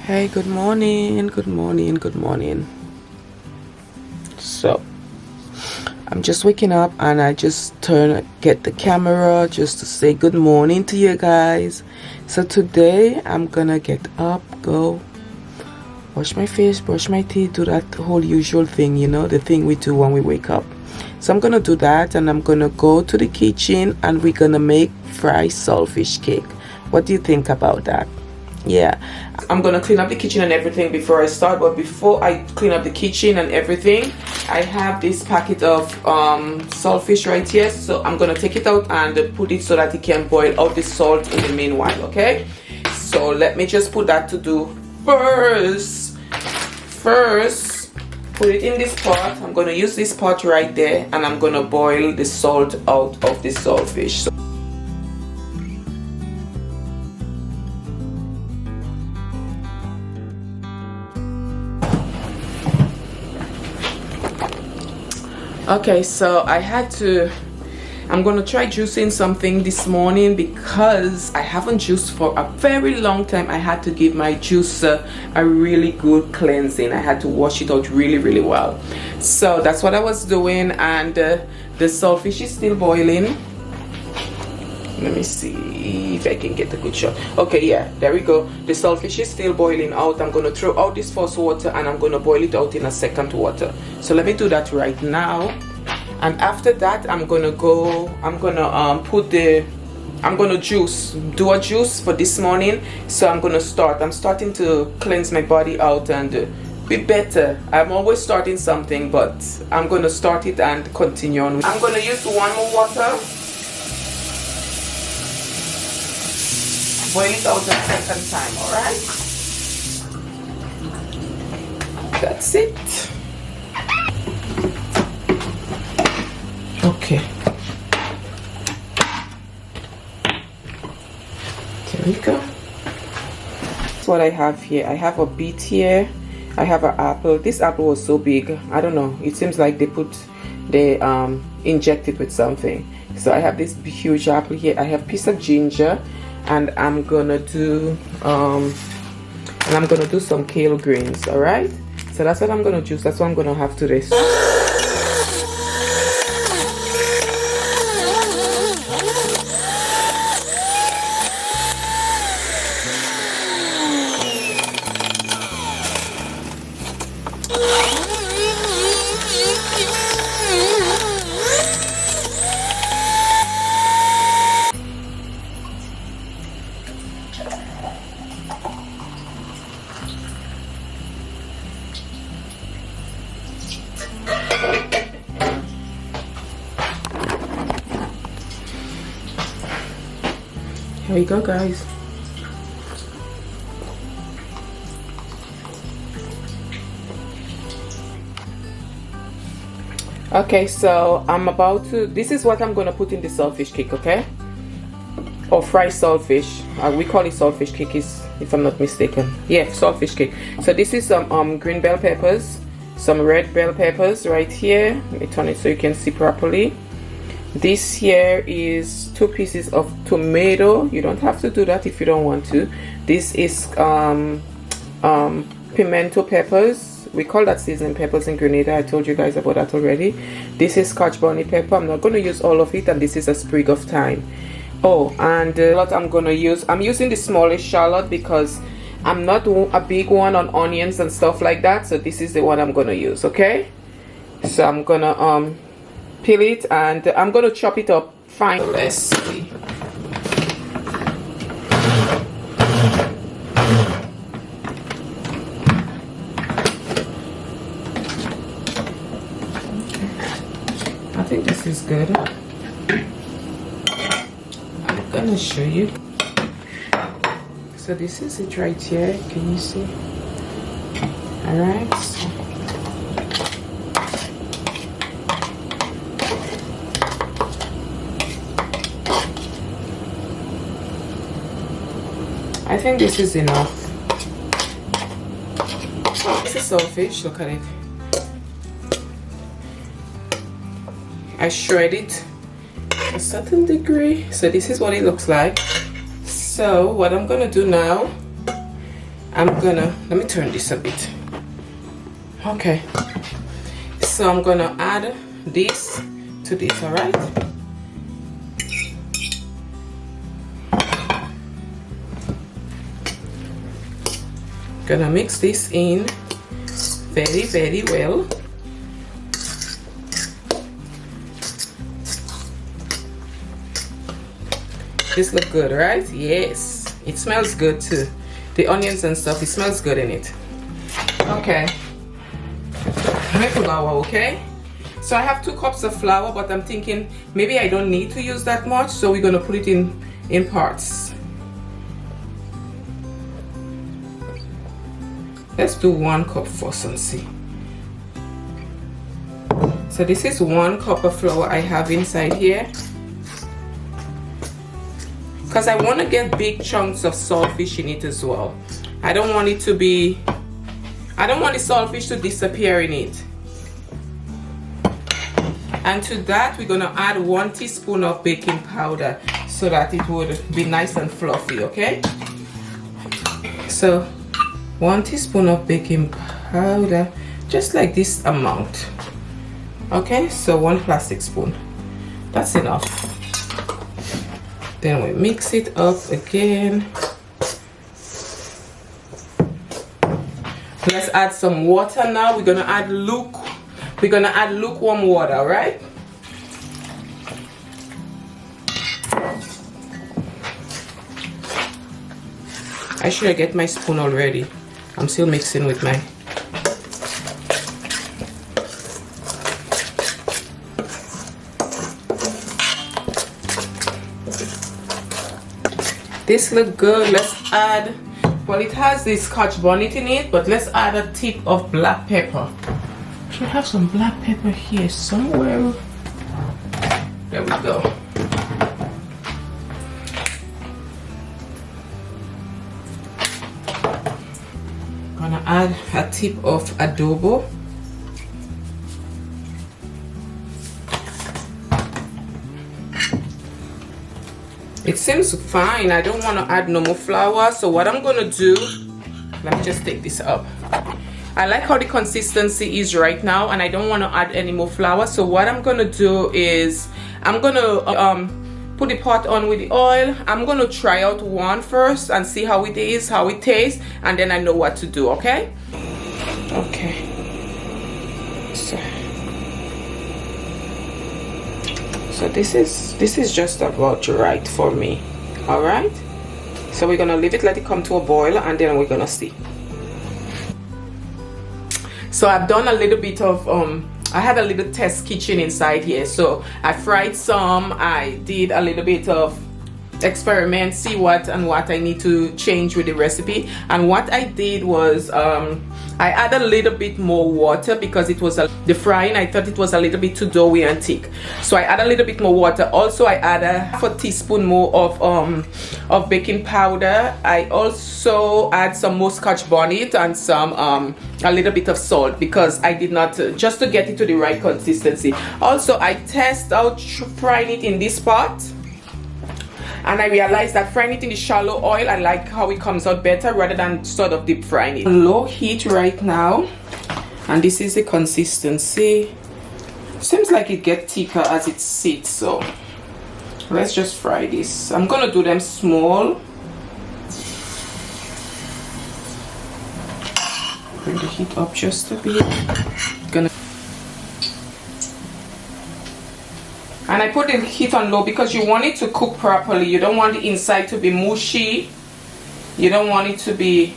Hey, good morning, good morning, good morning. So I'm just waking up and I just get the camera just to say good morning to you guys. So today I'm gonna get up, go wash my face, brush my teeth, do that whole usual thing, you know, the thing we do when we wake up. So I'm gonna do that, and I'm gonna go to the kitchen and we're gonna make fried saltfish cake. What do you think about that? Yeah, I'm gonna clean up the kitchen and everything before I start. But before I clean up the kitchen and everything, I have this packet of saltfish right here, so I'm gonna take it out and put it so that it can boil out the salt in the meanwhile. Okay, so let me just put that to do first. Put it in this pot. I'm gonna use this pot right there, and I'm gonna boil the salt out of the saltfish. So okay, so I'm gonna try juicing something this morning because I haven't juiced for a very long time. I had to give my juicer a really good cleansing. I had to wash it out really well. So that's what I was doing, and the saltfish is still boiling. Let me see if I can get a good shot. Okay, yeah, there we go. The saltfish is still boiling out. I'm gonna throw out this first water and I'm gonna boil it out in a second water. So let me do that right now. And after that, I'm gonna do a juice for this morning. So I'm starting to cleanse my body out and be better. I'm always starting something, but I'm gonna start it and continue on. I'm gonna use 1 more water. Boil it out a second time, alright? That's it. Okay. There we go. That's what I have here. I have a beet here. I have an apple. This apple was so big. I don't know. It seems like they inject it with something. So I have this huge apple here. I have a piece of ginger. And I'm gonna do some kale greens. All right, so that's what I'm gonna juice. That's what I'm gonna have today. Here you go, guys. Okay, so this is what I'm gonna put in the saltfish cake, okay? Or fried saltfish. We call it saltfish cake, if I'm not mistaken. Yeah, saltfish cake. So this is some green bell peppers, some red bell peppers right here. Let me turn it so you can see properly. This here is 2 pieces of tomato. You don't have to do that if you don't want to. This is pimento peppers. We call that seasoning peppers in Grenada. I told you guys about that already. This is scotch bonnet pepper. I'm not going to use all of it, and this is a sprig of thyme. Oh, and what I'm using the smallest shallot because I'm not a big one on onions and stuff like that. So this is the one I'm going to use, okay? So I'm going to peel it, and I'm going to chop it up fine. Let's see. I think this is good. I'm going to show you. So this is it right here. Can you see? All right. I think this is enough. This is saltfish, look at it. I shred it a certain degree, so this is what it looks like. So what I'm gonna do now, let me turn this a bit. Okay, so I'm gonna add this to this. All right, gonna mix this in very well. This look good, right? Yes, it smells good too. The onions and stuff, it smells good in it. Okay, flour. Okay, so I have 2 cups of flour, but I'm thinking maybe I don't need to use that much, so we're gonna put it in parts. Let's do 1 cup first and see. So this is 1 cup of flour I have inside here, because I want to get big chunks of saltfish in it as well. I don't want the saltfish to disappear in it. And to that we're gonna add 1 teaspoon of baking powder so that it would be nice and fluffy. Okay, so 1 teaspoon of baking powder, just like this amount. Okay, so 1 plastic spoon, that's enough. Then we mix it up again. Let's add some water now. We're gonna add lukewarm water, right? I should get my spoon already. I'm still mixing with my. This look good. Let's add, well, it has this scotch bonnet in it, but let's add a tip of black pepper. Should have some black pepper here somewhere. There we go. Gonna add a tip of adobo. It seems fine. I don't want to add no more flour, so what I'm gonna do, let me just take this up. I like how the consistency is right now, and I don't want to add any more flour. So what I'm gonna do is I'm gonna put the pot on with the oil. I'm gonna try out one first and see how it is, how it tastes, and then I know what to do. Okay, so this is just about right for me. All right, so we're gonna leave it, let it come to a boil, and then we're gonna see. So I've done a little bit of I had a little test kitchen inside here, so I fried some. I did a little bit of experiment, see what I need to change with the recipe. And what I did was I added a little bit more water because it was the frying, I thought it was a little bit too doughy and thick, so I added a little bit more water. Also, I added half a teaspoon more of baking powder. I also add some more scotch bonnet and some a little bit of salt, because I did not, just to get it to the right consistency. Also, I test out frying it in this pot, and I realized that frying it in the shallow oil, I like how it comes out better rather than sort of deep frying it. Low heat right now, and this is the consistency. Seems like it gets thicker as it sits, so let's just fry this. I'm gonna do them small. Bring the heat up just a bit. And I put the heat on low because you want it to cook properly. You don't want the inside to be mushy. You don't want it to be,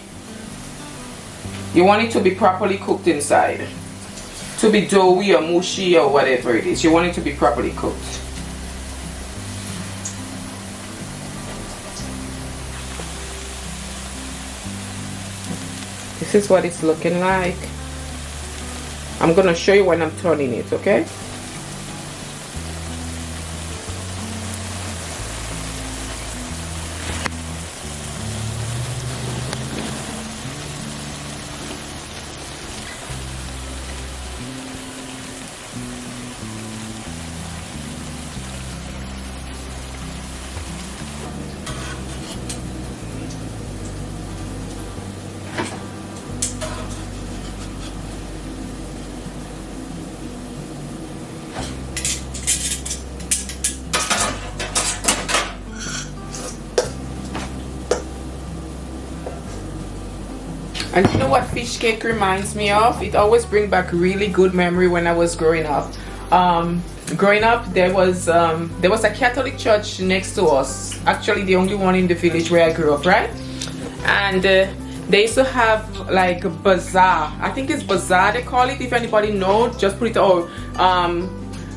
you want it to be properly cooked inside. To be doughy or mushy or whatever it is. You want it to be properly cooked. This is what it's looking like. I'm gonna show you when I'm turning it, okay? And you know what fish cake reminds me of? It always brings back really good memory when I was growing up. There was a Catholic church next to us. Actually, the only one in the village where I grew up, right? And they used to have like a bazaar. I think it's bazaar they call it. If anybody knows, just put it all.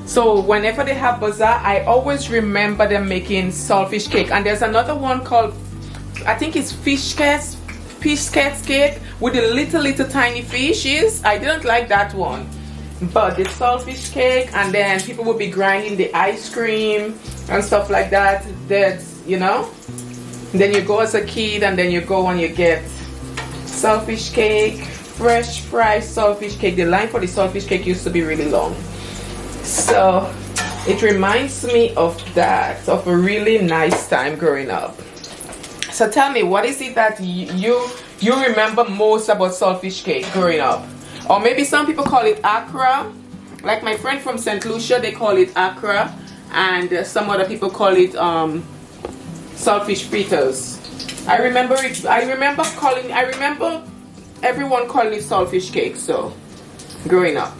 So whenever they have bazaar, I always remember them making saltfish cake. And there's another one called, I think it's fish cats cake with the little tiny fishes. I didn't like that one, but the saltfish cake, and then people would be grinding the ice cream and stuff like that. That's, you know, then you go as a kid and then you go and you get saltfish cake, fresh fried saltfish cake. The line for the saltfish cake used to be really long, so it reminds me of that, of a really nice time growing up. So tell me, what is it that you remember most about saltfish cake growing up? Or maybe some people call it akra. Like my friend from St. Lucia, they call it akra, and some other people call it saltfish fritters. I remember everyone calling it saltfish cake. So growing up.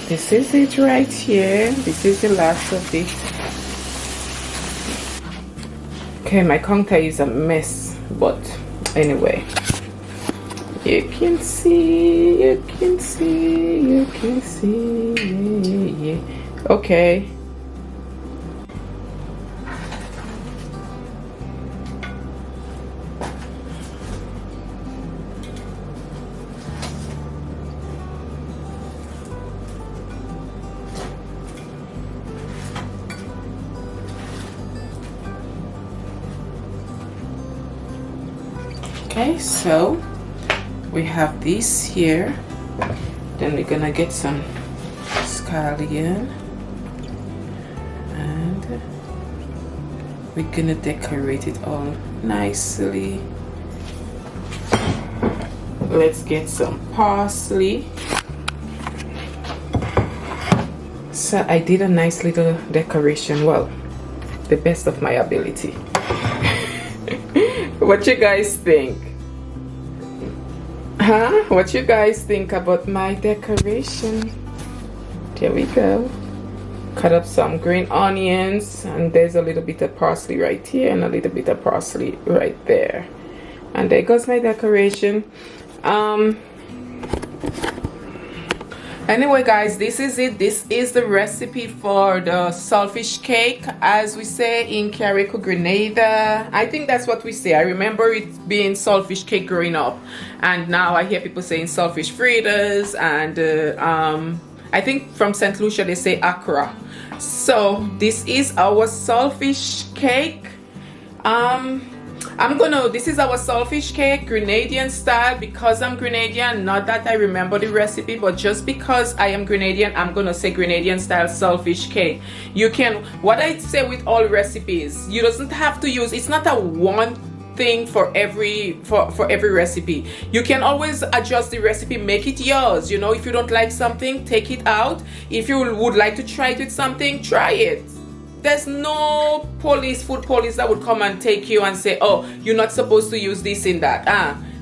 This is it right here. This is the last of it. Okay, my counter is a mess, but anyway, you can see, yeah. Okay. Okay, so we have this here. Then we're gonna get some scallion and we're gonna decorate it all nicely. Let's get some parsley. So I did a nice little decoration, well, the best of my ability. What you guys think? Huh? What you guys think about my decoration? There we go. Cut up some green onions, and there's a little bit of parsley right here and a little bit of parsley right there. And there goes my decoration. Anyway guys, this is it. This is the recipe for the saltfish cake, as we say in Carriacou, Grenada. I think that's what we say. I remember it being saltfish cake growing up, and now I hear people saying saltfish fritters, and I think from St. Lucia they say akra. So this is our saltfish cake. This is our saltfish cake, Grenadian style, because I'm Grenadian. Not that I remember the recipe, but just because I am Grenadian, I'm gonna say Grenadian style saltfish cake. You can, what I say with all recipes, you doesn't have to use, it's not a one thing for every recipe. You can always adjust the recipe, make it yours. You know, if you don't like something, take it out. If you would like to try it with something, try it. There's no food police that would come and take you and say, oh, you're not supposed to use this in that.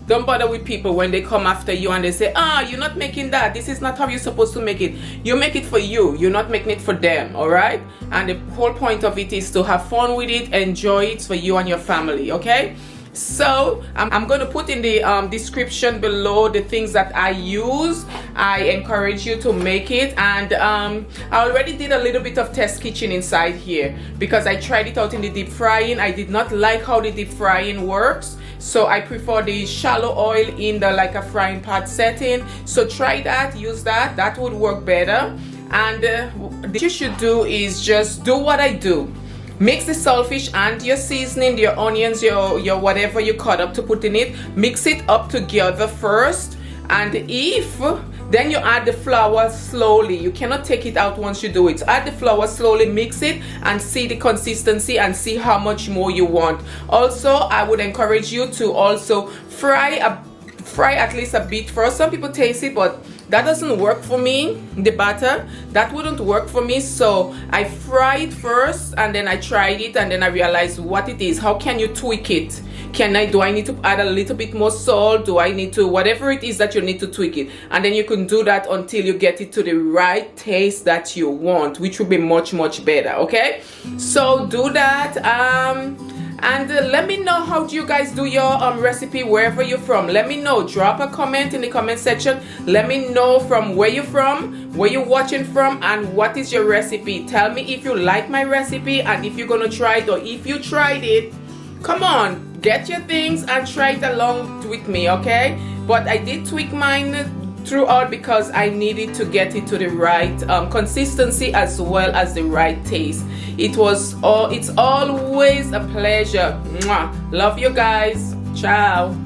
Don't bother with people when they come after you and they say, you're not making that. This is not how you're supposed to make it. You make it for you. You're not making it for them, all right? And the whole point of it is to have fun with it, enjoy it for you and your family, okay? So I'm going to put in the description below the things that I use. I encourage you to make it, and I already did a little bit of test kitchen inside here because I tried it out in the deep frying. I did not like how the deep frying works, so I prefer the shallow oil in the like a frying pan setting. So try that, use that, that would work better. And what you should do is just do what I do. Mix the saltfish and your seasoning, your onions, your whatever you cut up to put in it. Mix it up together first, and then you add the flour slowly. You cannot take it out once you do it. Add the flour slowly, mix it, and see the consistency and see how much more you want. Also, I would encourage you to also fry at least a bit first. Some people taste it, but that doesn't work for me. The batter, that wouldn't work for me. So I fry it first, and then I tried it, and then I realized what it is. How can you tweak it? Do I need to add a little bit more salt? Do I need to, whatever it is that you need to tweak it, and then you can do that until you get it to the right taste that you want, which will be much better. Okay, so do that. And let me know, how do you guys do your recipe wherever you're from. Let me know. Drop a comment in the comment section. Let me know from where you're from, where you're watching from, and what is your recipe. Tell me if you like my recipe and if you're gonna try it, or if you tried it, come on, get your things and try it along with me, okay? But I did tweak mine throughout because I needed to get it to the right consistency as well as the right taste. It's always a pleasure. Mwah. Love you guys. Ciao.